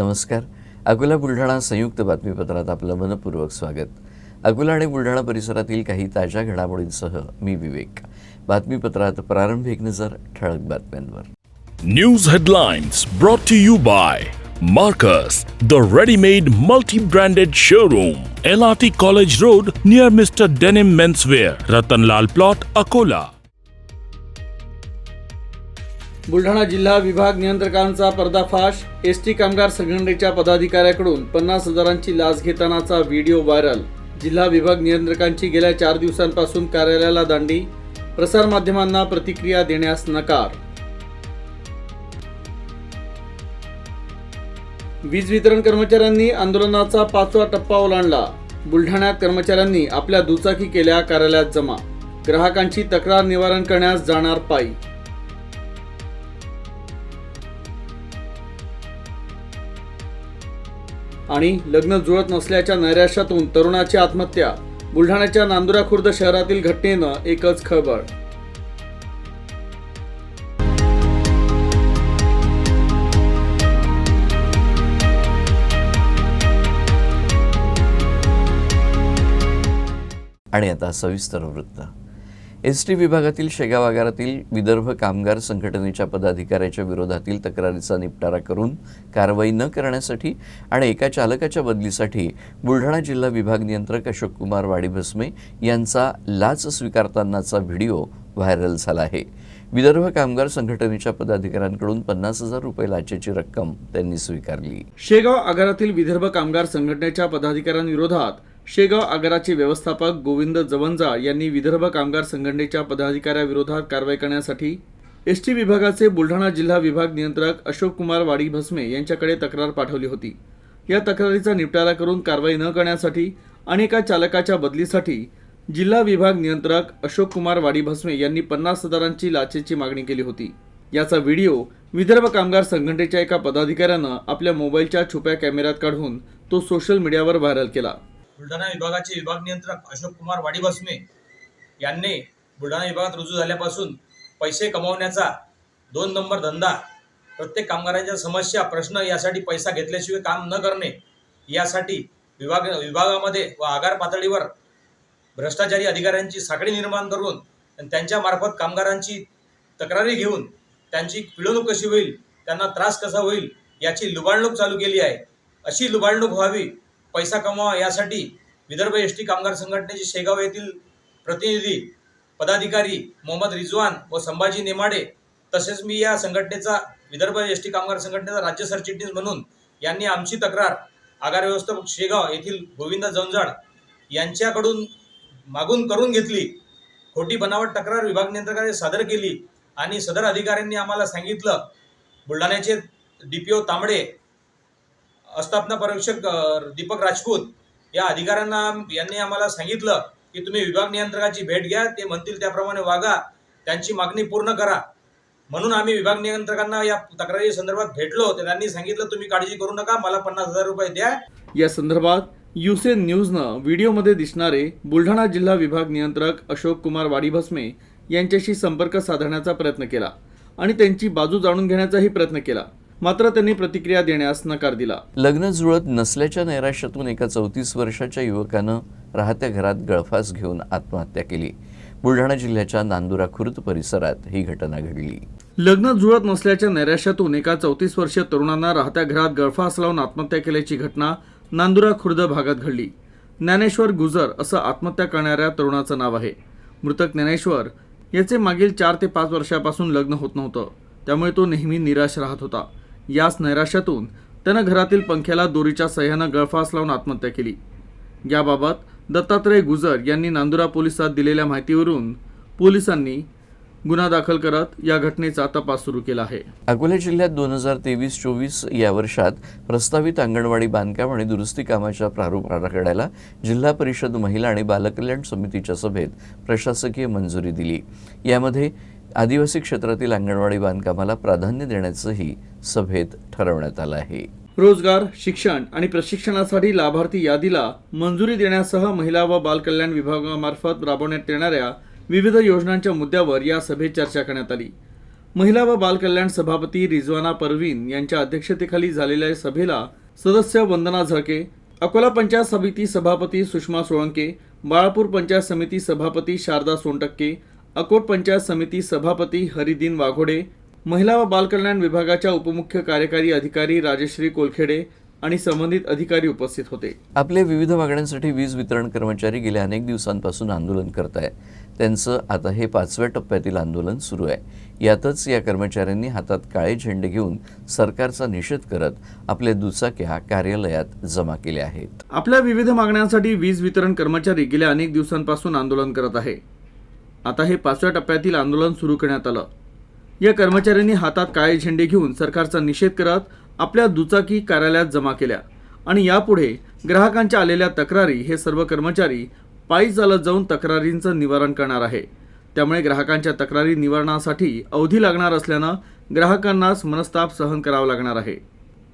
नमस्कार. अकोला बुलढाणा संयुक्त बातमीपत्रात आपलं मनपूर्वक स्वागत. अकोला आणि बुलढाणा परिसरातील काही ताज्या घडामोडींसह मी विवेक. बातमीपत्रात प्रारंभ एक नजर ठळक बातम्यांवर. News headlines brought to you by Marcus, the ready-made multi-branded showroom, LRT College Road near Mr. Denim Menswear, Ratanlal Plot, Akola. Buldhana जिल्हा विभाग नियंत्रकांचा पर्दाफाश. एसटी कामगार संघटनेच्या पदाधिकाऱ्याकडून 50,000ची लाच घेतानाचा व्हिडिओ व्हायरल. जिल्हा विभाग नियंत्रकांची गेल्या 4 दिवसांपासून कार्यालयाला दांडी. प्रसारमाध्यमांना प्रतिक्रिया देण्यास नकार. वीज वितरण कर्मचाऱ्यांनी आंदोलनाचा 5वा टप्पा ओलांडला. बुलढाण्यात कर्मचाऱ्यांनी आपल्या दुचाकी केल्या कार्यालयात जमा. ग्राहकांची तक्रार निवारण करण्यास जाणार पायी. आणि लग्न जुळत नसल्याच्या नैराश्यातून तरुणाची आत्महत्या. बुलढाण्याच्या नांदुरा खुर्द शहरातील घटनेनं एकच खळबळ. आणि आता सविस्तर वृत्त. एसटी विभागातील शेगाव आगारातील विदर्भ कामगार संघटनेच्या पदाधिकाऱ्याच्या विरोधातील तक्रारीचा निपटारा करून कारवाई न करण्यासाठी आणि एका चालकाच्या बदलीसाठी बुलढाणा जिल्हा विभाग नियंत्रक अशोक कुमार वाडीभस्मे यांचा लाच स्वीकारतानाचा व्हिडिओ व्हायरल झाला आहे. विदर्भ कामगार संघटनेच्या पदाधिकाऱ्यांकडून 50,000 रुपये लाचेची रक्कम त्यांनी स्वीकारली. शेगाव आगारातील विदर्भ कामगार संघटनेच्या पदाधिकाऱ्यांविरोधात शेगाव आगाराचे व्यवस्थापक गोविंद जवंजाळ यांनी विदर्भ कामगार संघटनेच्या पदाधिकाऱ्याविरोधात कारवाई करण्यासाठी एसटी विभागाचे बुलढाणा जिल्हा विभाग नियंत्रक अशोक कुमार वाडीभस्मे यांच्याकडे तक्रार पाठवली होती. या तक्रारीचा निपटारा करून कारवाई न करण्यासाठी आणि एका चालकाच्या बदलीसाठी जिल्हा विभाग नियंत्रक अशोक कुमार वाडीभस्मे यांनी 50,000ची लाचेची मागणी केली होती. याचा व्हिडिओ विदर्भ कामगार संघटनेच्या एका पदाधिकाऱ्यानं आपल्या मोबाईलच्या छुप्या कॅमेऱ्यात काढून तो सोशल मीडियावर व्हायरल केला. बुलढाणा विभागाचे विभाग नियंत्रक अशोक कुमार वाडीभस्मे यांनी बुलढाणा विभागात रुजू झाल्यापासून पैसे कमावण्याचा 2 नंबर धंदा, प्रत्येक कामगारांच्या समस्या प्रश्न यासाठी पैसा घेतल्याशिवाय काम न करणे यासाठी विभागामध्ये व आगार पातळीवर भ्रष्टाचारी अधिकाऱ्यांची साखळी निर्माण करून त्यांच्या मार्फत कामगारांची तक्रारी घेऊन त्यांची पिळवणूक कशी होईल, त्यांना त्रास कसा होईल याची लुबाडणूक चालू केली आहे. अशी लुबाडणूक व्हावी, पैसा कमावा यासाठी विदर्भ एसटी कामगार संघटनेचे शेगाव येथील प्रतिनिधी पदाधिकारी मोहम्मद रिजवान व संभाजी नेमाडे तसेच मी या संघटनेचा विदर्भ एसटी कामगार संघटनेचा राज्य सरचिटणीस म्हणून यांनी आमची तक्रार आगार व्यवस्थापक शेगाव येथील गोविंद जवंजाळ यांच्याकडून मागून करून घेतली. खोटी बनावट तक्रार विभाग नियंत्रकाने सादर केली आणि सदर अधिकाऱ्यांनी आम्हाला सांगितलं. बुलढाण्याचे DPO तांबडे, अस्थापना परीक्षक दीपक राजपूत या अधिकाऱ्यांना यांनी आम्हाला सांगितलं की तुम्ही विभाग नियंत्रकाची भेट घ्या, ते म्हणतील त्याप्रमाणे वागा, त्यांची मागणी पूर्ण करा. म्हणून आम्ही विभाग नियंत्रकांना या तक्रारी संदर्भात भेटलो. त्यांनी सांगितलं तुम्ही काळजी करू नका, मला 50,000 रुपये द्या. या संदर्भात युसेन न्यूजनं व्हिडिओमध्ये दिसणारे बुलढाणा जिल्हा विभाग नियंत्रक अशोक कुमार वाडीभस्मे यांच्याशी संपर्क साधण्याचा प्रयत्न केला आणि त्यांची बाजू जाणून घेण्याचाही प्रयत्न केला, मात्र त्यांनी प्रतिक्रिया देण्यास नकार दिला. लग्न जुळत नसल्याच्या नैराश्यातून एका 34 वर्षाच्या युवकानं राहत्या घरात गळफास घेऊन आत्महत्या केली. बुलढाणा जिल्ह्याच्या नांदुरा खुर्द परिसरात ही घटना घडली. लग्न जुळत नसल्याच्या नैराश्यातून एका 34 वर्षीय तरुणांना राहत्या घरात गळफास लावून आत्महत्या केल्याची घटना नांदुरा खुर्द भागात घडली. ज्ञानेश्वर गुजर असं आत्महत्या करणाऱ्या तरुणाचं नाव आहे. मृतक ज्ञानेश्वर याचे मागील 4 ते 5 वर्षापासून लग्न होत नव्हतं, त्यामुळे तो नेहमी निराश राहत होता. याच नैराश्यातून त्यानं घरातील पंख्याला दोरीच्या सहाय्यानं गळफास लावून आत्महत्या केली. याबाबत दत्तात्रय गुजर यांनी नांदुरा पोलिसात दिलेल्या माहितीवरून पोलिसांनी गुन्हा दाखल करत या घटनेचा तपास सुरू केला आहे. अकोला जिल्ह्यात 2023-24 या वर्षात प्रस्तावित अंगणवाडी बांधकाम आणि दुरुस्ती कामाच्या प्रारूप आराखड्याला जिल्हा परिषद महिला आणि बालकल्याण समितीच्या सभेत प्रशासकीय मंजुरी दिली. यामध्ये आदिवासी क्षेत्रातील अंगणवाडी बांधकामाला प्राधान्य देण्याचंही सभेत ठरवण्यात आलं आहे. रोजगार, शिक्षण आणि प्रशिक्षणासाठी लाभार्थी यादीला मंजुरी देण्यासह महिला व बालकल्याण विभागामार्फत राबवण्यात येणाऱ्या विविध योजनांच्या मुद्द्यावर या सभेत चर्चा करण्यात आली. महिला व बालकल्याण सभापती रिजवाना परवीन यांच्या अध्यक्षतेखाली झालेल्या सभेला सदस्य वंदना झळके, अकोला पंचायत समिती सभापती सुषमा सोळंके, बाळापूर पंचायत समिती सभापती शारदा सोनटक्के, अकोट पंचायत समिती सभापती हरिदीन वाघोडे, महिला व बालकल्याण विभागाच्या उपमुख्य कार्यकारी अधिकारी राजश्री कोलखेडे आणि संबंधित अधिकारी उपस्थित होते. आपल्या विविध मागण्यांसाठी वीज वितरण कर्मचारी गेल्या अनेक दिवसांपासून आंदोलन करत आहेत. त्यांचं आता हे 5व्या टप्प्यातील आंदोलन सुरू आहे. यातच या कर्मचाऱ्यांनी हातात काळे झेंडे घेऊन सरकारचा निषेध करत आपल्या दुचाक्या कार्यालयात जमा केल्या आहेत. आपल्या विविध मागण्यांसाठी वीज वितरण कर्मचारी गेल्या अनेक दिवसांपासून आंदोलन करत आहे. आता हे 5व्या टप्प्यातील आंदोलन सुरू करण्यात आलं. या कर्मचाऱ्यांनी हातात काळे झेंडे घेऊन सरकारचा निषेध करत आपल्या दुचाकी कार्यालयात जमा केल्या आणि यापुढे ग्राहकांच्या आलेल्या तक्रारी हे सर्व कर्मचारी पायी चालत जाऊन तक्रारींचं निवारण करणार आहे. त्यामुळे ग्राहकांच्या तक्रारी निवारणासाठी अवधी लागणार असल्यानं ग्राहकांनाच मनस्ताप सहन करावा लागणार आहे.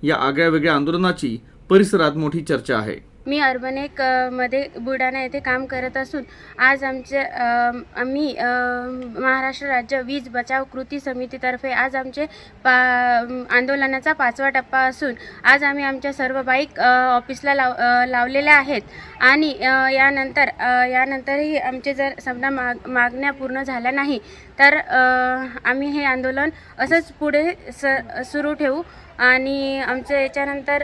या आगळ्या वेगळ्या आंदोलनाची परिसरात मोठी चर्चा आहे. मी अर्बनेक मध्ये बुलढाणा येथे काम करत असून आज आम्ही महाराष्ट्र राज्य वीज बचाव कृती समितीतर्फे आज आमचे आंदोलनाचा 5वा टप्पा असून आज आम्ही आमच्या सर्व बाईक ऑफिसला लावलेल्या आहेत आणि यानंतरही आमचे जर समजा मागण्या पूर्ण झाल्या नाही तर आम्ही हे आंदोलन असंच पुढे सुरू ठेवू आणि आमचं याच्यानंतर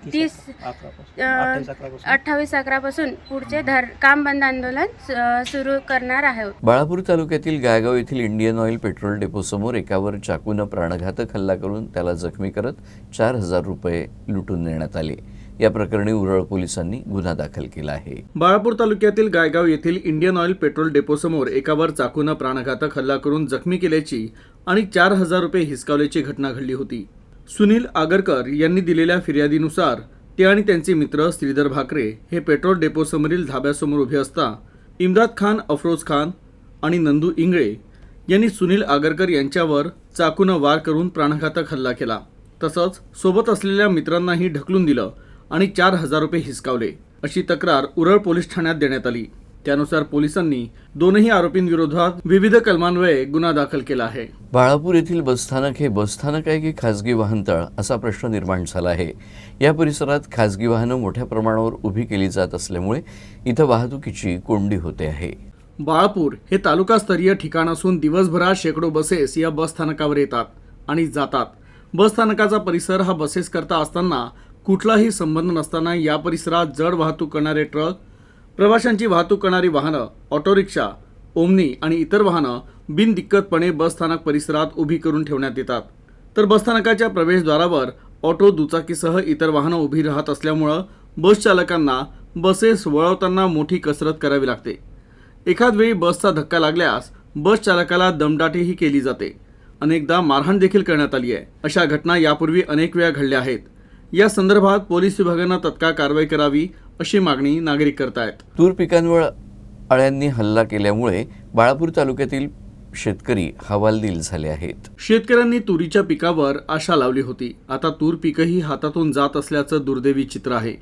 28/11 पासून पुढचे काम बंद आंदोलन सुरू करणार आहोत. बाळापूर तालुक्यातील गायगाव येथील इंडियन ऑइल पेट्रोल डेपोसमोर एकावर चाकूनं प्राणघातक हल्ला करून त्याला जखमी करत 4,000 रुपये लुटून नेण्यात आले. या प्रकरणी उरळ पोलिसांनी गुन्हा दाखल केला आहे. बाळापूर तालुक्यातील गायगाव येथील इंडियन ऑइल पेट्रोल डेपोसमोर एकावर चाकूनं प्राणघातक हल्ला करून जखमी केल्याची आणि 4,000 रुपये हिसकावल्याची घटना घडली होती. सुनील आगरकर यांनी दिलेल्या फिर्यादीनुसार ते आणि त्यांचे मित्र श्रीधर भाकरे हे पेट्रोल डेपोसमोरील धाब्यासमोर उभे असता इम्राद खान, अफरोज खान आणि नंदू इंगळे यांनी सुनील आगरकर यांच्यावर चाकूनं वार करून प्राणघातक हल्ला केला. तसंच सोबत असलेल्या मित्रांनाही ढकलून दिलं आणि 4,000 रुपये हिसकावले अशी तक्रार उरळ पोलीस ठाण्यात देण्यात आली. त्यानुसार पोलिसांनी दोनही आरोपींविरोधात विविध कलमान्वये गुन्हा दाखल केला आहे. बाळापूर येथील बसस्थानक हे बसस्थानक आहे की खासगी वाहनतळ असा प्रश्न निर्माण झाला आहे. या परिसरात खासगी वाहनं मोठ्या प्रमाणावर उभी केली जात असल्यामुळे इथं वाहतुकीची कोंडी होते आहे. बाळापूर हे तालुकास्तरीय ठिकाण असून दिवसभरात शेकडो बसेस या बसस्थानकावर येतात आणि जातात. बसस्थानकाचा परिसर हा बसेस करता असताना कुठलाही संबंध नसताना या परिसरात जड वाहतूक करणारे ट्रक, प्रवाशांची वाहतूक करणारी वाहनं, ऑटो रिक्षा, ओमनी आणि इतर वाहनं बिनदिक्कतपणे बसस्थानक परिसरात उभी करून ठेवण्यात येतात. तर बसस्थानकाच्या प्रवेशद्वारावर ऑटो, दुचाकीसह इतर वाहनं उभी राहत असल्यामुळं बस चालकांना बसेस वळवताना मोठी कसरत करावी लागते. एखाद वेळी बसचा धक्का लागल्यास बस चालकाला दमदाटीही केली जाते. अनेकदा मारहाण देखील करण्यात आली आहे. अशा घटना यापूर्वी अनेक वेळा घडल्या आहेत. या संदर्भात पोलीस विभागानं तत्काळ कारवाई करावी अशी मागणी नागरिक करतायत. तूर पिकांवर अळ्यांनी हल्ला केल्यामुळे बाळापूर तालुक्यातील शेतकरी हवालदिल झाले आहेत. शेतकऱ्यांनी तुरीच्या पिकावर आशा लावली होती. आता तूर पीकही हातातून जात असल्याचं दुर्दैवी चित्र आहे.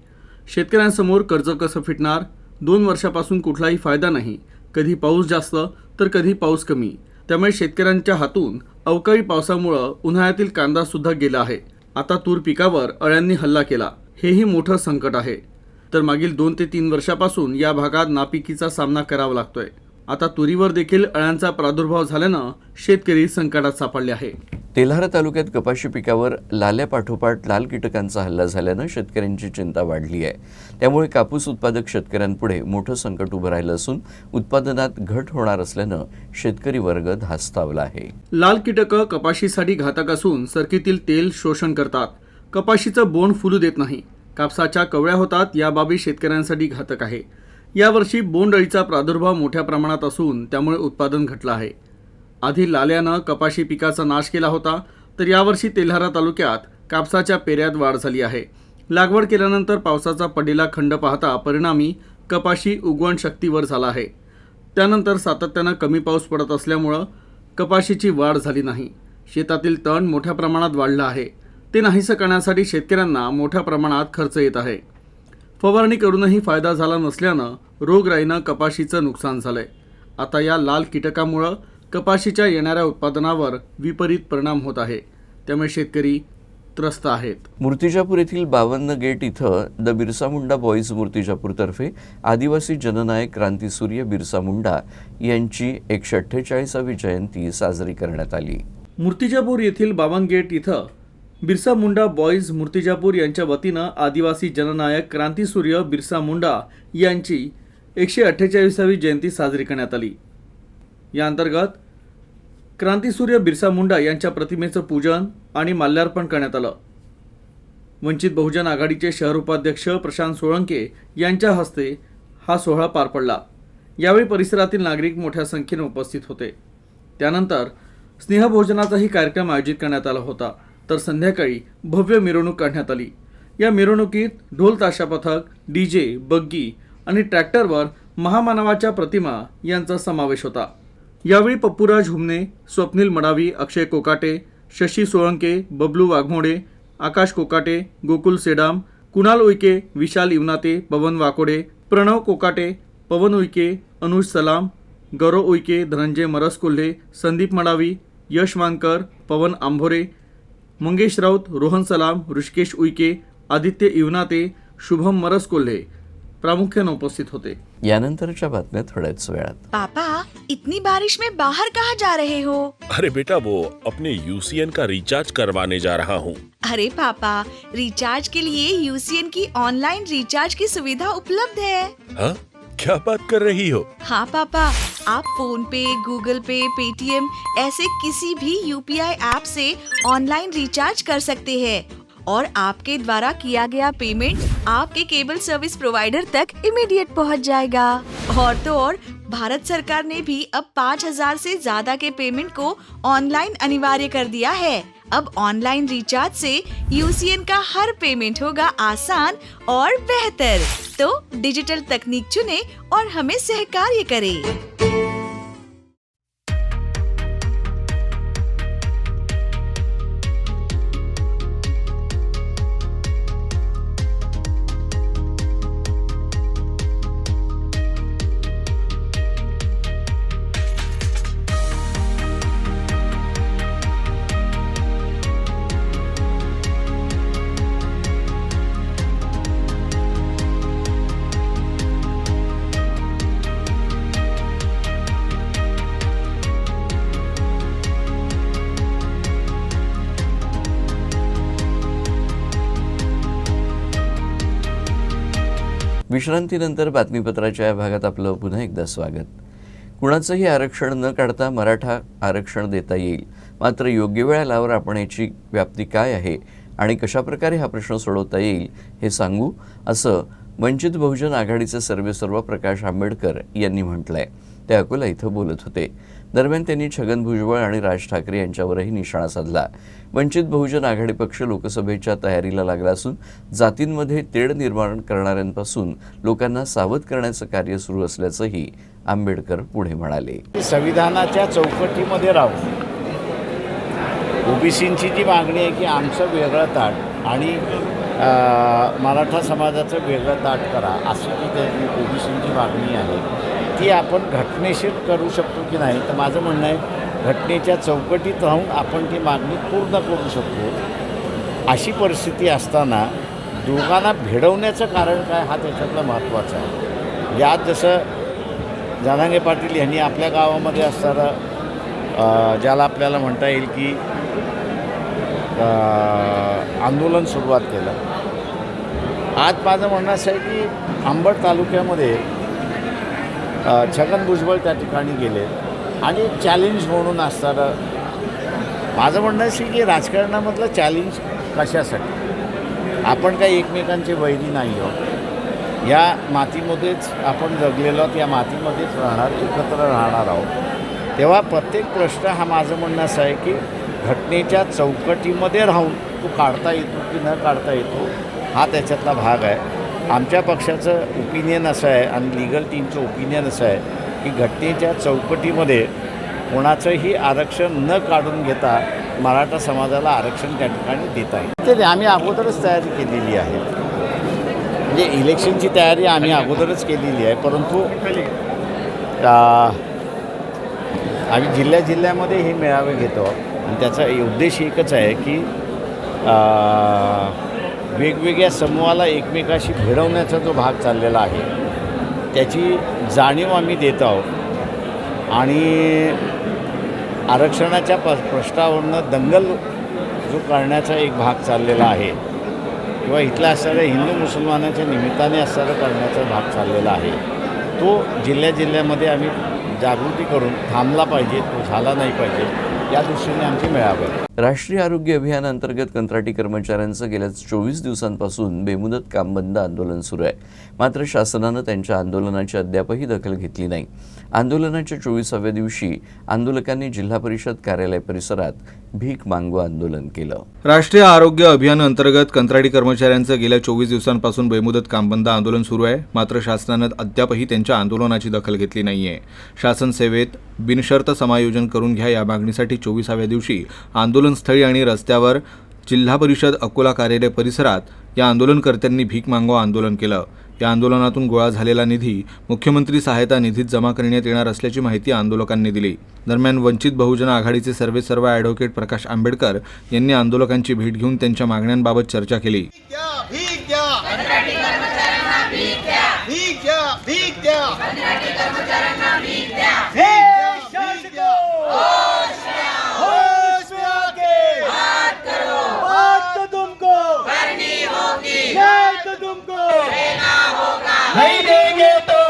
शेतकऱ्यांसमोर कर्ज कसं फिटणार? 2 वर्षापासून कुठलाही फायदा नाही. कधी पाऊस जास्त तर कधी पाऊस कमी. त्यामुळे शेतकऱ्यांच्या हातून अवकाळी पावसामुळं उन्हाळ्यातील कांदा सुद्धा गेला आहे. आता तूर पिकावर अळ्यांनी हल्ला केला, हेही मोठं संकट आहे. तर मागील 2 ते 3 वर्षापासून या भागात नापिकीचा सामना करावा लागतोय. आता तुरीवर देखील अळ्यांचा प्रादुर्भाव झाल्यानं शेतकरी संकटात सापडले आहे. तेल्हारा तालुक्यात कपाशी पिकावर लाल्यापाठोपाठ लाल कीटकांचा हल्ला झाल्यानं शेतकऱ्यांची चिंता वाढली आहे. त्यामुळे कापूस उत्पादक शेतकऱ्यांपुढे मोठं संकट उभं राहिलं असून उत्पादनात घट होणार असल्यानं शेतकरी वर्ग धास्तावला आहे. लाल कीटकं कपाशीसाठी घातक असून सरकीतील तेल शोषण करतात. कपाशीचं बोंड फुलू देत नाही. कापसाच्या कवळ्या होतात. या बाबी शेतकऱ्यांसाठी घातक आहे. यावर्षी बोंडअळीचा प्रादुर्भाव मोठ्या प्रमाणात असून त्यामुळे उत्पादन घटलं आहे. आधी लाल्यानं कपाशी पिकाचा नाश केला होता, तर यावर्षी तेल्हारा तालुक्यात कापसाच्या पेऱ्यात वाढ झाली आहे. लागवड केल्यानंतर पावसाचा पडलेला खंड पाहता परिणामी कपाशी उगवण शक्तीवर झाला आहे. त्यानंतर सातत्यानं कमी पाऊस पडत असल्यामुळं कपाशीची वाढ झाली नाही. शेतातील तण मोठ्या प्रमाणात वाढलं आहे. ते नाहीसं करण्यासाठी शेतकऱ्यांना मोठ्या प्रमाणात खर्च येत आहे. फवारणी करूनही फायदा झाला नसल्यानं रोगराईनं कपाशीचं नुकसान झालंय. आता या लाल कीटकामुळं कपाशीच्या येणाऱ्या उत्पादनावर विपरीत परिणाम होत आहे. त्यामुळे शेतकरी त्रस्त आहेत. मूर्तिजापूर येथील 52 गेट इथं द बिरसा मुंडा बॉईज मूर्तिजापूरतर्फे आदिवासी जननायक क्रांतीसूर्य बिरसा मुंडा यांची 148वी जयंती साजरी करण्यात आली. मूर्तिजापूर येथील 52 गेट इथं बिरसा मुंडा बॉईज मूर्तिजापूर यांच्या वतीनं आदिवासी जननायक क्रांतीसूर्य बिरसा मुंडा यांची 148वी जयंती साजरी करण्यात आली. या अंतर्गत क्रांतीसूर्य बिरसा मुंडा यांच्या प्रतिमेचं पूजन आणि माल्यार्पण करण्यात आलं. वंचित बहुजन आघाडीचे शहर उपाध्यक्ष प्रशांत सोळंके यांच्या हस्ते हा सोहळा पार पडला. यावेळी परिसरातील नागरिक मोठ्या संख्येने उपस्थित होते. त्यानंतर स्नेहभोजनाचाही कार्यक्रम आयोजित करण्यात आला होता. तर संध्याकाळी भव्य मिरवणूक काढण्यात आली. या मिरवणुकीत ढोल ताशा पथक, डीजे, बग्गी आणि ट्रॅक्टरवर महामानवाच्या प्रतिमा यांचा समावेश होता. यावेळी पप्पूराज हुमने, स्वप्नील मडावी, अक्षय कोकाटे, शशी सोळंके, बबलू वाघमोडे, आकाश कोकाटे, गोकुल सेडाम, कुणाल उईके, विशाल इवनाते, पवन वाकोडे, प्रणव कोकाटे, पवन उईके, अनुज सलाम, गौरव उईके, धनंजय मरसकोल्हे, संदीप मडावी, यश मानकर, पवन आंभोरे, मंगेश राऊत, रोहन सलाम, ऋषिकेश उईके, आदित्य इवनाते, शुभम मरसकोल्हे प्रामुख्याने उपस्थित होते. यानंतरच्या बातम्या थोड्याच वेळात. पापा, इतनी बारिश में बाहर कहाँ जा रहे हो? अरे बेटा, वो अपने यूसीएन का रिचार्ज करवाने जा रहा हूँ. अरे पापा, रिचार्ज के लिए यूसीएन की ऑनलाइन रिचार्ज की सुविधा उपलब्ध है. हाँ, क्या बात कर रही हो? हाँ पापा, आप फोन पे, गूगल पे, पेटीएम ऐसे किसी भी यूपीआई ऐप से ऑनलाइन रिचार्ज कर सकते हैं और आपके द्वारा किया गया पेमेंट आपके केबल सर्विस प्रोवाइडर तक इमीडिएट पहुंच जाएगा. और तो और भारत सरकार ने भी अब 5,000 से ज्यादा के पेमेंट को ऑनलाइन अनिवार्य कर दिया है. अब ऑनलाइन रिचार्ज से यूसीएन का हर पेमेंट होगा आसान और बेहतर. तो डिजिटल तकनीक चुने और हमें सहकार्य करें. विश्रांतीनंतर बातमीपत्राच्या या भागात आपलं पुन्हा एकदा स्वागत. कुणाचंही आरक्षण न काढता मराठा आरक्षण देता येईल, मात्र योग्य वेळ आल्यावर आपण याची व्याप्ती काय आहे आणि कशाप्रकारे हा प्रश्न सोडवता येईल हे सांगू, असं वंचित बहुजन आघाडीचे सर्वेसर्वा प्रकाश आंबेडकर यांनी म्हटलं आहे. ते अकोला इथं बोलत होते. दरम्यान त्यांनी छगन भुजबळ आणि राज ठाकरे यांच्यावरही निशाणा साधला. वंचित बहुजन आघाडी पक्ष लोकसभेच्या तयारीला लागला असून जातींमध्ये तेढ निर्माण करणाऱ्यांपासून लोकांना सावध करण्याचं कार्य सुरू असल्याचंही आंबेडकर पुढे म्हणाले. संविधानाच्या चौकटीमध्ये राहून ओबीसींची जी मागणी आहे की आमचं वेगळं ताट आणि मराठा समाजाचं वेगळं ताट करा, अशी जी काही ओबीसींची मागणी आहे ती आपण घटनेशीर करू शकतो की नाही, तर माझं म्हणणं आहे घटनेच्या चौकटीत राहून आपण ती मागणी पूर्ण करू शकतो. अशी परिस्थिती असताना दोघांना भिडवण्याचं कारण काय हा त्याच्यातला महत्त्वाचा आहे. यात जसं जनांगे पाटील यांनी आपल्या गावामध्ये असताना ज्याला आपल्याला म्हणता येईल की आंदोलन सुरुवात केलं. आज माझं म्हणणं असं आहे की अंबड तालुक्यामध्ये छगन भुजबळ त्या ठिकाणी गेले आणि चॅलेंज म्हणून असताना माझं म्हणणं असं की राजकारणामधलं चॅलेंज कशासाठी, आपण काही एकमेकांचे वैरी नाही आहोत. या मातीमध्येच आपण जगलेलो आहोत, या मातीमध्येच राहणार, एकत्र राहणार आहोत. तेव्हा प्रत्येक प्रश्न हा माझं म्हणणं असं आहे की घटनेच्या चौकटीमध्ये राहून तो काढता येतो की न काढता येतो हा त्याच्यातला भाग आहे. आमच्या पक्षाचं ओपिनियन असं आहे आणि लिगल टीमचं ओपिनियन असं आहे की घटनेच्या चौकटीमध्ये कोणाचंही आरक्षण न काढून घेता मराठा समाजाला आरक्षण त्या ठिकाणी देता येईल. ते आम्ही अगोदरच तयारी केलेली आहे, म्हणजे इलेक्शनची तयारी आम्ही अगोदरच केलेली आहे. परंतु आम्ही जिल्ह्यामध्ये हे मेळावे घेतो आणि त्याचा उद्देश एकच आहे की वेगवेगळ्या समूहाला एकमेकाशी भिडवण्याचा जो भाग चाललेला आहे त्याची जाणीव आम्ही देत आहोत आणि आरक्षणाच्या प्रश्नावरनं दंगल जो करण्याचा एक भाग चाललेला आहे किंवा इथल्या असणाऱ्या हिंदू मुसलमानाच्या निमित्ताने असणारा करण्याचा भाग चाललेला आहे तो जिल्ह्यामध्ये आम्ही जागृती करून थांबला पाहिजे, तो झाला नाही पाहिजे या दृष्टीने आमचे मेळावे. राष्ट्रीय आरोग्य अभियानाअंतर्गत कंत्राटी कर्मचाऱ्यांचं गेल्या 24 दिवसांपासून बेमुदत काम बंद आंदोलन सुरू आहे. मात्र शासनानं त्यांच्या आंदोलनाची अद्यापही दखल घेतली नाही. आंदोलनाच्या 24व्या दिवशी आंदोलकांनी जिल्हा परिषद कार्यालय परिसरात भीक मागू आंदोलन केलं. राष्ट्रीय आरोग्य अभियान अंतर्गत कंत्राटी कर्मचाऱ्यांचं गेल्या 24 दिवसांपासून बेमुदत कामबंद आंदोलन सुरू आहे. मात्र शासनानं अद्यापही त्यांच्या आंदोलनाची दखल घेतली नाहीये. शासन सेवेत बिनशर्त समायोजन करून घ्या या मागणीसाठी 24व्या दिवशी आंदोलनस्थळी आणि रस्त्यावर जिल्हा परिषद अकोला कार्यालय परिसरात या आंदोलनकर्त्यांनी भीक मागो आंदोलन केलं. या आंदोलनातून गोळा झालेला निधी मुख्यमंत्री सहायता निधीत जमा करण्यात येणार असल्याची माहिती आंदोलकांनी दिली. दरम्यान वंचित बहुजन आघाडीचे सर्वेसर्वा ॲडव्होकेट प्रकाश आंबेडकर यांनी आंदोलकांची भेट घेऊन त्यांच्या मागण्यांबाबत चर्चा केली. नहीं देंगे तो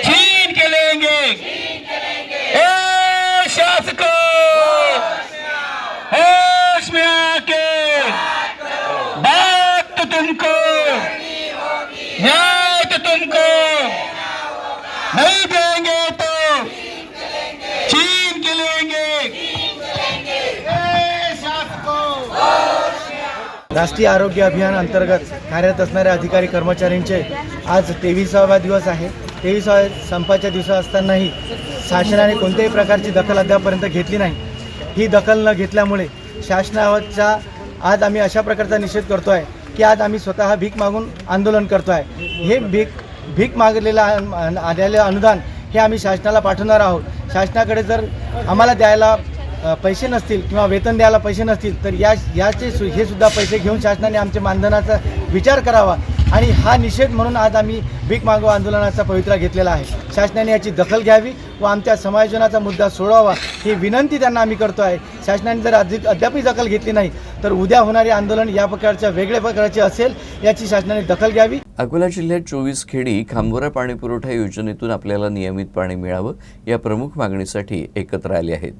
छीन के लेंगे ए शासको होश में आके बात तो तुमको न्याय तो तुमको नहीं देंगे तो छीन के लेंगे ए शासको. राष्ट्रीय आरोग्य अभियान अंतर्गत कार्यरत असणाऱ्या अधिकारी कर्मचाऱ्यांचे आज 23वा दिवस आहे. 23व्या संपाच्या दिवस असतानाही शासनाने कोणत्याही प्रकारची दखल अद्यापर्यंत घेतली नाही. ही दखल न घेतल्यामुळे शासनाचा आज आम्ही अशा प्रकारचा निषेध करतो आहे की आज आम्ही स्वतः भीक मागून आंदोलन करतो आहे. हे भीक मागलेलं आलेलं अनुदान हे आम्ही शासनाला पाठवणार आहोत. शासनाकडे जर आम्हाला द्यायला पैसे नसतील किंवा वेतन द्यायला पैसे नसतील तर याचे हे सुद्धा पैसे घेऊन शासनाने आमच्या मानधनाचा विचार करावा आणि हा निषेध म्हणून आज आम्ही भीक मागो आंदोलनाचा पवित्रा घेतलेला आहे. शासनाने याची दखल घ्यावी व आमच्या समायोजनाचा मुद्दा सोडवावा ही विनंती त्यांना आम्ही करतो आहे. शासनाने जर अद्यापही दखल घेतली नाही तर उद्या होणारे आंदोलन या प्रकारच्या वेगळ्या प्रकारचे असेल याची शासनाने दखल घ्यावी. अकोला जिल्ह्यात 24 खेडी खांबोरा पाणीपुरवठा योजनेतून आपल्याला नियमित पाणी मिळावं या प्रमुख मागणीसाठी एकत्र आले आहेत.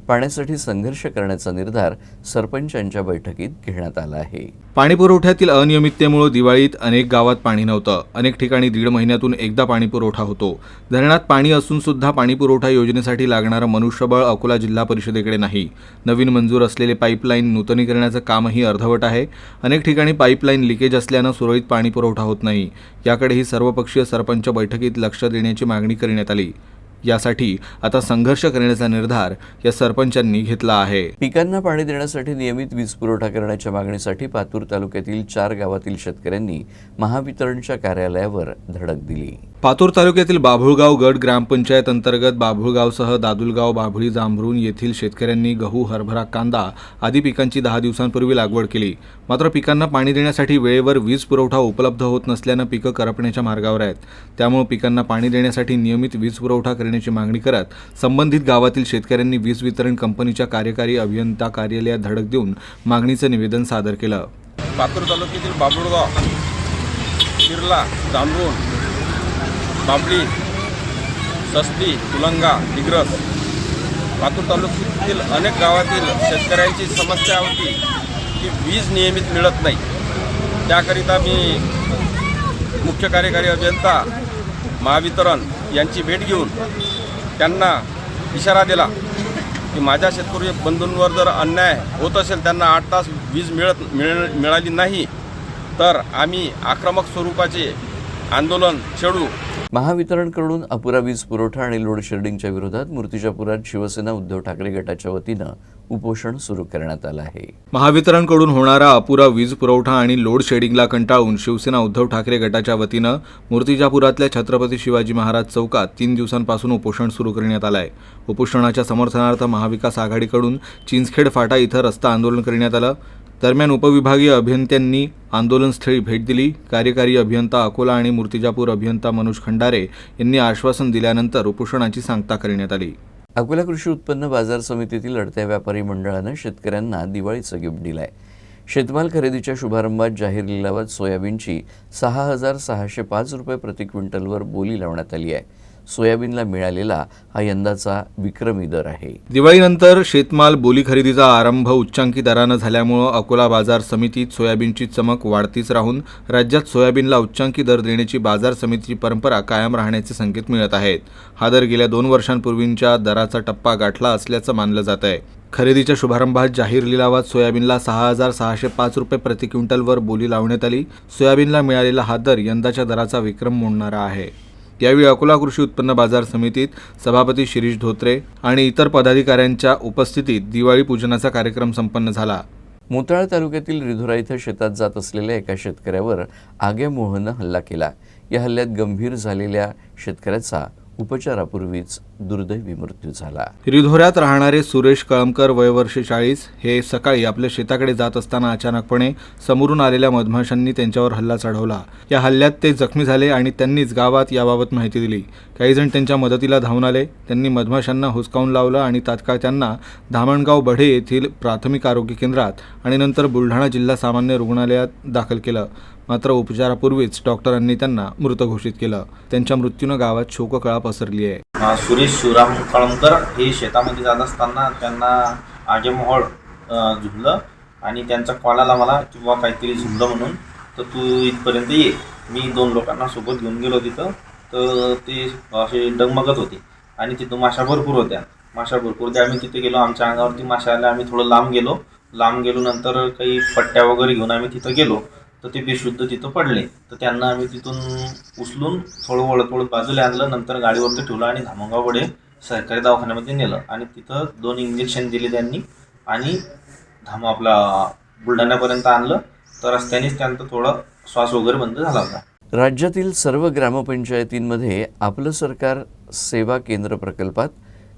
पाण्यासाठी संघर्ष करण्याचा निर्धार सरपंचांच्या बैठकीत घेण्यात आला आहे. पाणीपुरवठ्यातील अनियमिततेमुळे दिवाळीत अनेक गावात पाणी नव्हतं. अनेक ठिकाणी 1.5 महिन्यातून एकदा पाणीपुरवठा होतो. धरणात पाणी असून सुद्धा पाणीपुरवठा योजनेसाठी लागणारं मनुष्यबळ अकोला जिल्हा परिषदेकडे नाही. नवीन मंजूर असलेले पाईपलाईन नूतनीकरणाचं कामही अर्धवट आहे. अनेक ठिकाणी पाईपलाईन लिकेज असल्यानं सुरळीत पाणीपुरवठा होत नाही. याकडेही सर्वपक्षीय सरपंच बैठकीत लक्ष देण्याची मागणी करण्यात आली. यासाठी आता संघर्ष करण्याचा निर्धार या सरपंचांनी घेतला आहे. पिकांना पाणी देण्यासाठी नियमित वीज पुरवठा करण्याच्या मागणीसाठी पातूर तालुक्यातील 4 गावातील शेतकऱ्यांनी महावितरणच्या कार्यालयावर धडक दिली. पातूर तालुक्यातील बाभुळगाव गट ग्रामपंचायत अंतर्गत बाभुळगावसह दादुलगाव, बाभळी, जांभरुण येथील शेतकऱ्यांनी गहू, हरभरा, कांदा आदी पिकांची 10 दिवसांपूर्वी लागवड केली. मात्र पिकांना पाणी देण्यासाठी वेळेवर वीज पुरवठा उपलब्ध होत नसल्यानं पिकं करपण्याच्या मार्गावर आहेत. त्यामुळे पिकांना पाणी देण्यासाठी नियमित वीज पुरवठा करण्याची मागणी करत संबंधित गावातील शेतकऱ्यांनी वीज वितरण कंपनीच्या कार्यकारी अभियंता कार्यालयात धडक देऊन मागणीचं निवेदन सादर केलं. पातूर तालुक्यातील बाभुळगाव, शिरला, जांभरुण, बाबळी, सस्ती, तुलंगा, दिग्रस, पातूर तालुक्यातील अनेक गावातील शेतकऱ्यांची समस्या होती की वीज नियमित मिळत नाही. त्याकरिता मी मुख्य कार्यकारी अभियंता महावितरण यांची भेट घेऊन त्यांना इशारा दिला की माझ्या शेतकरी बंधूंवर जर अन्याय होत असेल, त्यांना 8 तास वीज मिळाली नाही तर आम्ही आक्रमक स्वरूपाचे आंदोलन छेडू. महावितरणकडून अपुरा वीज पुरवठा आणि लोड शेडिंगच्या विरोधात मूर्तिजापुरात शिवसेना उद्धव ठाकरे गटाच्या वतीनं उपोषण सुरू करण्यात आलं आहे. महावितरणकडून होणारा अपुरा वीज पुरवठा आणि लोड शेडिंगला कंटाळून शिवसेना उद्धव ठाकरे गटाच्या वतीनं मूर्तिजापुरातल्या छत्रपती शिवाजी महाराज चौकात 3 दिवसांपासून उपोषण सुरू करण्यात आलं आहे. उपोषणाच्या समर्थनार्थ महाविकास आघाडीकडून चिंचखेड फाटा इथं रस्ता आंदोलन करण्यात आलं. दरम्यान उपविभागीय अभियंत्यांनी आंदोलनस्थळी भेट दिली. कार्यकारी अभियंता अकोला आणि मूर्तिजापूर अभियंता मनोज खंडारे यांनी आश्वासन दिल्यानंतर उपोषणाची सांगता करण्यात आली. अकोला कृषी उत्पन्न बाजार समितीतील अडत्या व्यापारी मंडळानं शेतकऱ्यांना दिवाळीचं गिफ्ट दिलं आहे. शेतमाल खरेदीच्या शुभारंभात जाहीर लिलावात सोयाबीनची 6,605 रुपये प्रति क्विंटलवर बोली लावण्यात आली आहे. सोयाबीनला मिळालेला हा यंदाचा विक्रमी दर आहे. दिवाळीनंतर शेतमाल बोली खरेदीचा आरंभ उच्चांकी दरानं झाल्यामुळं अकोला बाजार समितीत सोयाबीनची चमक वाढतीच राहून राज्यात सोयाबीनला उच्चांकी दर देण्याची बाजार समितीची परंपरा कायम राहण्याचे संकेत मिळत आहेत. हा दर गेल्या 2 वर्षांपूर्वींच्या दराचा टप्पा गाठला असल्याचं मानलं जात आहे. खरेदीच्या शुभारंभात जाहीर लिलावात सोयाबीनला 6,605 रुपये प्रति क्विंटलवर बोली लावण्यात आली. सोयाबीनला मिळालेला हा दर यंदाच्या दराचा विक्रम मोडणारा आहे. यावेळी अकोला कृषी उत्पन्न बाजार समितीत सभापती शिरीष धोत्रे आणि इतर पदाधिकाऱ्यांच्या उपस्थितीत दिवाळी पूजनाचा कार्यक्रम संपन्न झाला. मोताळा तालुक्यातील रिधोरा इथं शेतात जात असलेल्या एका शेतकऱ्यावर आगेमोहनं हल्ला केला. या हल्ल्यात गंभीर झालेल्या शेतकऱ्याचा उपचारापूर्वीच दुर्दैवी मृत्यू झाला. रिधोऱ्यात राहणारे सुरेश कळमकर वय वर्ष 40 हे सकाळी आपल्या शेताकडे जात असताना अचानकपणे समोरून आलेल्या मधमाशांनी त्यांच्यावर हल्ला चढवला. या हल्ल्यात ते जखमी झाले आणि त्यांनीच गावात याबाबत माहिती दिली. काही जण त्यांच्या मदतीला धावून आले. त्यांनी मधमाशांना हुसकावून लावलं आणि तात्काळ त्यांना धामणगाव बढे येथील प्राथमिक आरोग्य केंद्रात आणि नंतर बुलढाणा जिल्हा सामान्य रुग्णालयात दाखल केलं. मात्र उपचारापूर्वीच डॉक्टरांनी त्यांना मृत घोषित केलं. त्यांच्या मृत्यूनं गावात शोककळा पसरली आहे. सुरेश शिवराम कळमकर हे शेतामध्ये जात असताना त्यांना आगेमोहोळ झुंबलं आणि त्यांचा कॉल आला मला किंवा काहीतरी झुंबलं म्हणून, तर तू इथपर्यंत ये. मी 2 लोकांना सोबत घेऊन गेलो तिथं. तर ते असे डगमगत होते आणि तिथं माशा भरपूर होत्या. आम्ही तिथे गेलो. आमच्या अंगावरती माशा आल्या. आम्ही थोडं लांब गेलो. नंतर काही पट्ट्या वगैरे घेऊन आम्ही तिथं गेलो. तर ते बेशुद्ध तिथं पडले. तर त्यांना आम्ही तिथून उचलून थोडं वळत बाजूला आणलं. नंतर गाडीवरती ठेवलं आणि धामणगावकडे सरकारी दवाखान्यामध्ये नेलं आणि तिथं 2 इंजेक्शन दिले त्यांनी आणि आपला बुलढाण्यापर्यंत आणलं. तर रस्त्यानेच त्यांचा थोडा श्वास वगैरे बंद झाला होता. राज्यातील सर्व ग्रामपंचायतींमध्ये आपलं सरकार सेवा केंद्र प्रकल्पात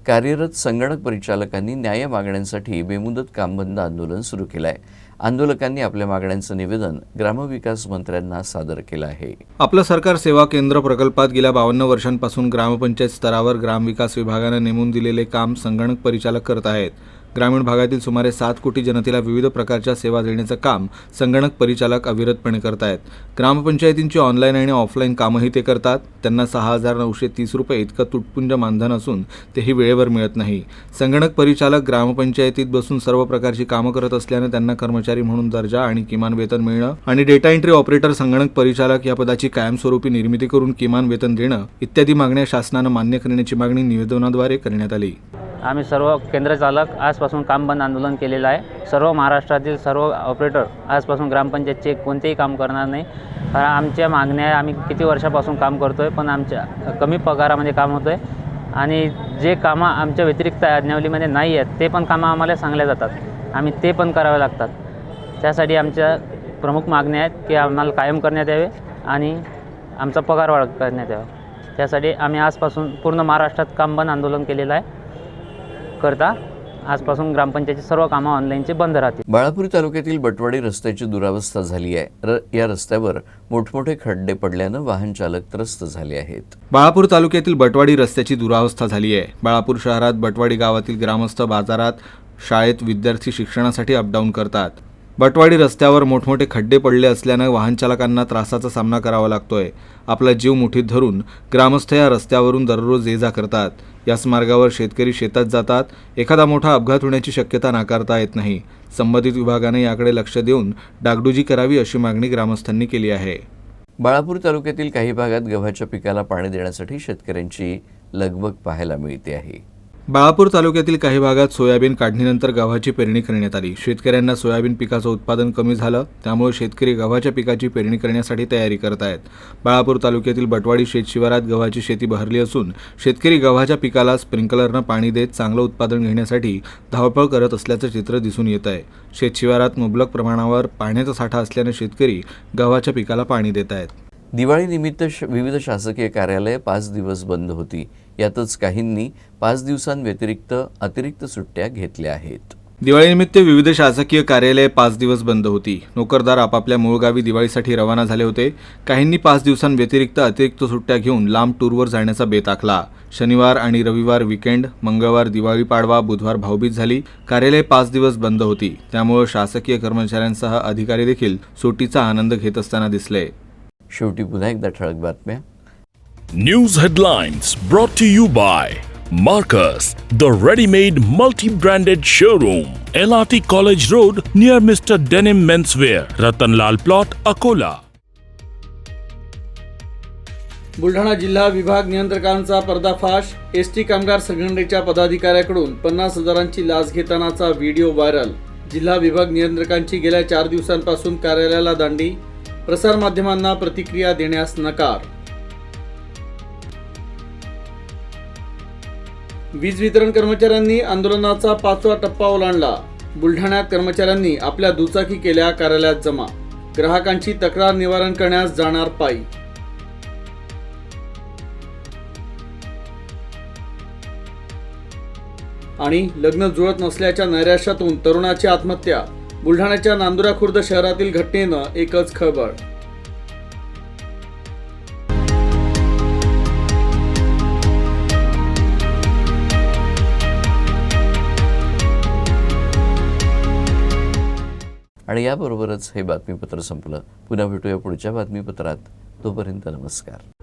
कार्यरत संगणक परिचालकांनी न्याय मागण्यांसाठी बेमुदत कामबंद आंदोलन सुरू केलं आहे. आंदोलकांनी आपल्या मागण्यांचं निवेदन ग्रामविकास मंत्र्यांना सादर केलं आहे. आपलं सरकार सेवा केंद्र प्रकल्पात गेल्या 52 वर्षांपासून ग्रामपंचायत स्तरावर ग्रामविकास विभागानं नेमून दिलेले काम संगणक परिचालक करत आहेत. ग्रामीण भागातील सुमारे 7 कोटी जनतेला विविध प्रकारच्या सेवा देण्याचं काम संगणक परिचालक अविरतपणे करत आहेत. ग्रामपंचायतींची ऑनलाईन आणि ऑफलाईन कामंही ते करतात. त्यांना 6,930 रुपये इतकं तुटपुंज मानधन असून तेही वेळेवर मिळत नाही. संगणक परिचालक ग्रामपंचायतीत बसून सर्व प्रकारची कामं करत असल्यानं त्यांना कर्मचारी म्हणून दर्जा आणि किमान वेतन मिळणं आणि डेटा एंट्री ऑपरेटर संगणक परिचालक या पदाची कायमस्वरूपी निर्मिती करून किमान वेतन देणं इत्यादी मागण्या शासनानं मान्य करण्याची मागणी निवेदनाद्वारे करण्यात आली. आम्ही सर्व केंद्र चालक आजपासून काम बंद आंदोलन केलेलं आहे. सर्व महाराष्ट्रातील सर्व ऑपरेटर आजपासून ग्रामपंचायतचे कोणतेही काम करणार नाही. कारण आमच्या मागण्या आम्ही किती वर्षापासून काम करतो आहे, पण आमच्या कमी पगारामध्ये काम होतं आहे आणि जे कामं आमच्या व्यतिरिक्त आज्ञावलीमध्ये नाही आहेत ते पण कामं आम्हाला सांगल्या जातात. आम्ही ते पण करावे लागतात. त्यासाठी आमच्या प्रमुख मागण्या आहेत की आम्हाला कायम करण्यात यावे आणि आमचा पगार वाढ करण्यात यावा. त्यासाठी आम्ही आजपासून पूर्ण महाराष्ट्रात काम बंद आंदोलन केलेलं आहे. करता आजपासून ग्रामपंचायतीची सर्व कामं ऑनलाईनचे बंद राहतील. बाळापूर तालुक्यातील बटवाडी रस्त्याची दुरावस्था झाली आहे. या रस्त्यावर मोठमोठे खड्डे पडल्यानं वाहन चालक त्रस्त झाले आहेत. बाळापूर तालुक्यातील बटवाडी रस्त्याची दुरावस्था झाली आहे. बाळापूर शहरात बटवाडी गावातील ग्रामस्थ बाजारात, शाळेत विद्यार्थी शिक्षणासाठी अपडाऊन करतात. बटवाडी रस्त्यावर मोठमोठे खड्डे पडले असल्यानं वाहनचालकांना त्रासाचा सामना करावा लागतोय. आपला जीव मुठीत धरून ग्रामस्थ या रस्त्यावरून दररोज ये जा करतात. याच मार्गावर शेतकरी शेतात जातात. एखादा मोठा अपघात होण्याची शक्यता नाकारता येत नाही. संबंधित विभागाने याकडे लक्ष देऊन डागडुजी करावी अशी मागणी ग्रामस्थांनी केली आहे. बाळापूर तालुक्यातील काही भागात गव्हाच्या पिकाला पाणी देण्यासाठी शेतकऱ्यांची लगबग पाहायला मिळते आहे. बाळापूर तालुक्यातील काही भागात सोयाबीन काढणीनंतर गव्हाची पेरणी करण्यात आली. शेतकऱ्यांना सोयाबीन पिकाचं उत्पादन कमी झालं, त्यामुळे शेतकरी गव्हाच्या पिकाची पेरणी करण्यासाठी तयारी करत आहेत. बाळापूर तालुक्यातील बटवाडी शेतशिवारात गव्हाची शेती बहरली असून शेतकरी गव्हाच्या पिकाला स्प्रिंकलरनं पाणी देत चांगलं उत्पादन घेण्यासाठी धावपळ करत असल्याचं चित्र दिसून येत आहे. शेतशिवारात मुबलक प्रमाणावर पाण्याचा साठा असल्याने शेतकरी गव्हाच्या पिकाला पाणी देत आहेत. दिवाळीनिमित्त विविध शासकीय कार्यालये 5 दिवस बंद होती. यातच काहींनी 5 दिवसांव्यतिरिक्त अतिरिक्त सुट्ट्या घेतल्या आहेत. दिवाळीनिमित्त विविध शासकीय कार्यालये 5 दिवस बंद होती. नोकरदार आपापल्या मूळ गावी दिवाळीसाठी रवाना झाले होते. काहींनी 5 दिवसांव्यतिरिक्त अतिरिक्त सुट्ट्या घेऊन लांब टूरवर जाण्याचा बेत आखला. शनिवार आणि रविवार वीकेंड, मंगळवार दिवाळी पाडवा, बुधवार भाऊबीज झाली. कार्यालये 5 दिवस बंद होती. त्यामुळे शासकीय कर्मचाऱ्यांसह अधिकारी देखील सुट्टीचा आनंद घेत असताना दिसले. शेवटी पुन्हा एकदा ठळक बातम्या. News headlines brought to you by Marcus, the ready-made multi-branded showroom, LRT College Road near Mr. Denim Menswear, Ratanlal Plot, Akola. Buldhana जिल्हा विभाग नियंत्रकांचा पर्दाफाश. एसटी कामगार संघटनेच्या पदाधिकाऱ्याकडून 50,000ची लाच घेतानाचा व्हिडिओ व्हायरल. जिल्हा विभाग नियंत्रकांची गेल्या 4 दिवसांपासून कार्यालयाला दांडी. प्रसारमाध्यमांना प्रतिक्रिया देण्यास नकार. वीज वितरण कर्मचाऱ्यांनी आंदोलनाचा 5वा टप्पा ओलांडला. बुलढाण्यात कर्मचाऱ्यांनी आपल्या दुचाकी केल्या कार्यालयात जमा. ग्राहकांची तक्रार निवारण करण्यास जाणार पायी. आणि लग्न जुळत नसल्याच्या नैराश्यातून तरुणाची आत्महत्या. बुलढाण्याच्या नांदुरा खुर्द शहरातील घटनेनं एकच खळबळ. आणि याबरोबरच हे बातमीपत्र संपलं. पुन्हा भेटूया पुढच्या बातमीपत्रात. तोपर्यंत नमस्कार.